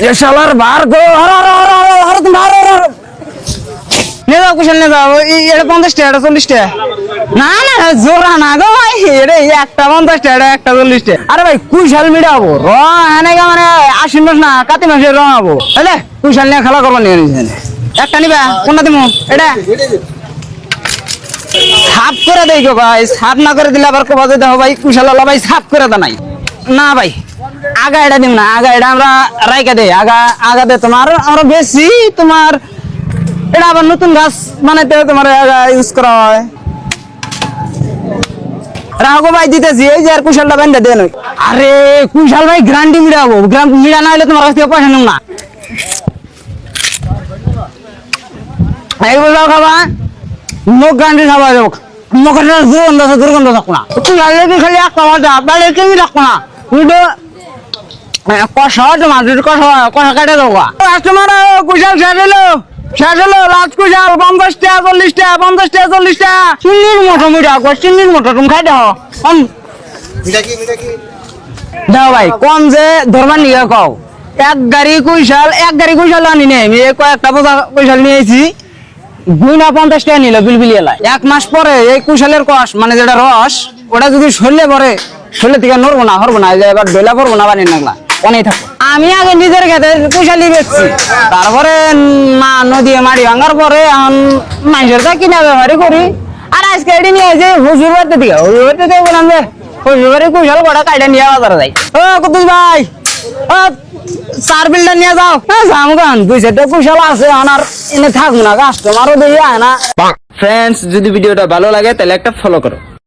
রে শালার বার গো হর তুমি নে যাও কুশল নে যাও এটা 50 টাকা 40 টাকা না না জোরা না গো ভাই রে একটা 50 টাকা একটা 40 টাকা আরে ভাই কুশল মিডাবো র এনে মানে আশ্বিন মাস না কাতি মাসে রঙাবো তাহলে কুশল নিয়ে খেলা করবো নিয়ে একটা নিবা কোনটা দিমু এটা সাফ করে দেই গো ভাই সাফ না করে দিলে আবার কবা যে দেখো ভাই কুশল আলা ভাই সাফ করে দা নাই না ভাই আগা এটা দিম না আগা এটা আমরা রাইকা দেই আগা দে তোমার আমরা বেশি তোমার এটা আবার নতুন গাছ বানাইতে তোমার আগা ইউজ করা হয় রাগো ভাই দিতেছি এই যে আর কুশলটা বেঁধে দেন আরে কুশল ভাই গ্রান্ডি মিড়াবো মিড়া না হলে তোমার কাছ থেকে পয়সা নেব না এই বলো খাবা মুখ গ্রান্ডি খাবা যাবো মুখের দুর্গন্ধ থাকো না কুশল কি খালি একটা মজা বাইরে কেউ রাখো না উঠো কষা মাটির কষা কাটে দেবো কাস্টমার কুশল শেষ হলো লাস্ট কুশল 50 টাকা 40 টাকা 50 টাকা 40 টাকা চিনির মতো মিঠা চিনির মতো তুমি খাই দাও দাও ভাই কম যে ধরবার নিয়ে কও এক গাড়ি কুশল আনি নেই আমি কয়েকটা বোঝা কুশল নিয়েছি গুনা 50 টাকা নিল বিলবিলি এলায় 1 মাস পরে এই কুশলের কষ মানে যেটা রস ওটা যদি শরীরে থেকে নড়বো না হরবো না এবার ডইলা পড়বো না বানিয়ে নাগলা অনেক থাকো আমি আগে নিজের খেতে কুশালি বেচছি তারপরে মা নদী মাড়ি ভাঙার পরে এখন মানুষের তা কিনা ব্যবহারই করি আর আজকে এটি নিয়ে যে হুজুর বাড়িতে দিকে বললাম যে হুজুর বাড়ি কুশল কটা কাইটা নিয়ে বাজারে যাই ও কুতুস ভাই ও চার বিলটা নিয়ে যাও যাম গান 2-4টা কুশল আছে আর এনে থাকবো না কাস্টমারও দেখি আয় না। ফ্রেন্ডস যদি ভিডিওটা ভালো লাগে তাহলে একটা ফলো করো।